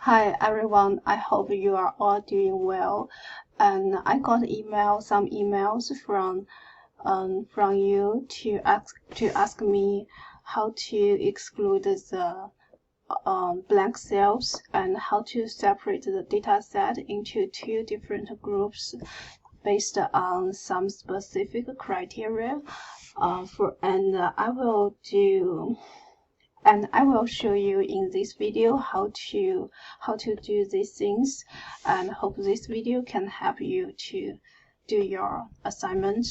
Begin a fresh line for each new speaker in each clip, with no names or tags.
Hi everyone, I hope you are all doing well. And I got some emails from you to ask me how to exclude the blank cells and how to separate the data set into two different groups based on some specific criteria. I will show you in this video how to do these things, and hope this video can help you to do your assignment.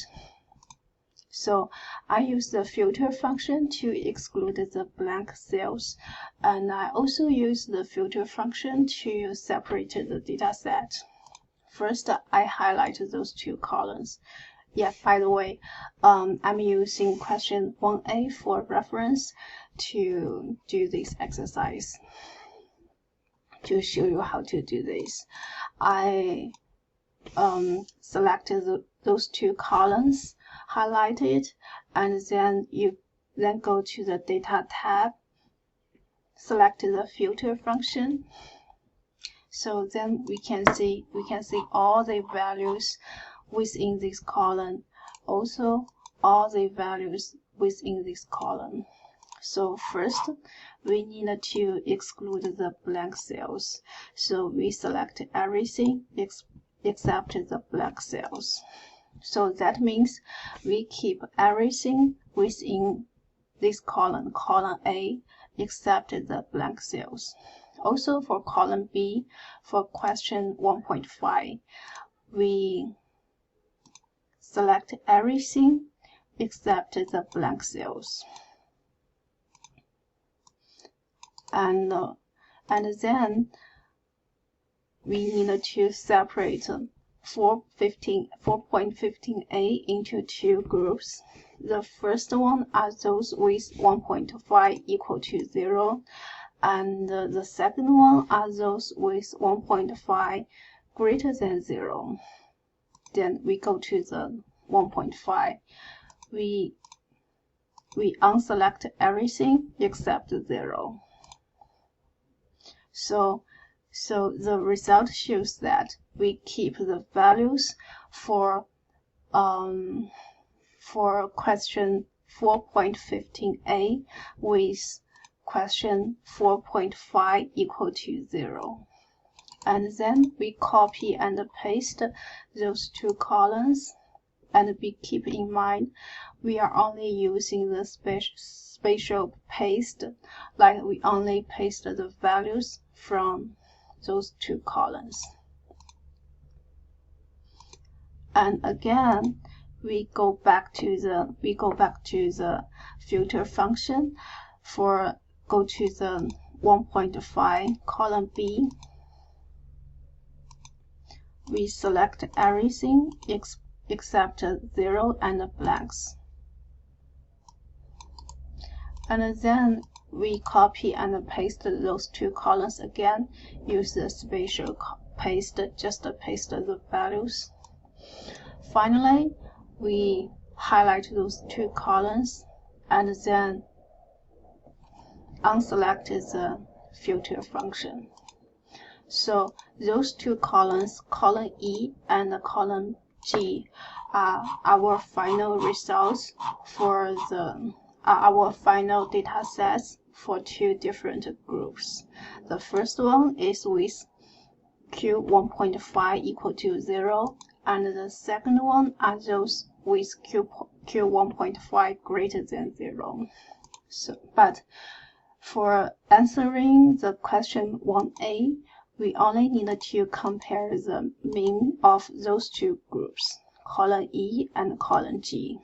So I use the filter function to exclude the blank cells, and I also use the filter function to separate the data set. First, I highlight those two columns. Yeah, by the way, I'm using question 1A for reference to do this exercise. To show you how to do this, I selected those two columns, highlight it, and then you go to the data tab, select the filter function. So then we can see all the values within this column, also all the values within this column. So first, we need to exclude the blank cells. So we select everything except the blank cells. So that means we keep everything within this column A, except the blank cells. Also for column B, for question 1.5, we select everything except the blank cells. And then we need to separate 4.15a into two groups. The first one are those with 1.5 equal to 0, and the second one are those with 1.5 greater than 0. Then we go to the 1.5. We unselect everything except 0. So the result shows that we keep the values for question 4.15a with question 4.5 equal to 0. And then we copy and paste those two columns, and we keep in mind we are only using the spatial paste, like we only paste the values from those two columns. And again, we go back to the filter function. Go to the 1.5 column B. We select everything except 0 and blanks. And then we copy and paste those two columns again. Use the spatial paste, just paste the values. Finally, we highlight those two columns and then unselect the filter function. So those two columns, column E and column G, are our final results for our final data sets for two different groups. The first one is with Q1.5 equal to 0, and the second one are those with Q1.5 greater than 0. But for answering the question 1A, we only need to compare the mean of those two groups, column E and column G.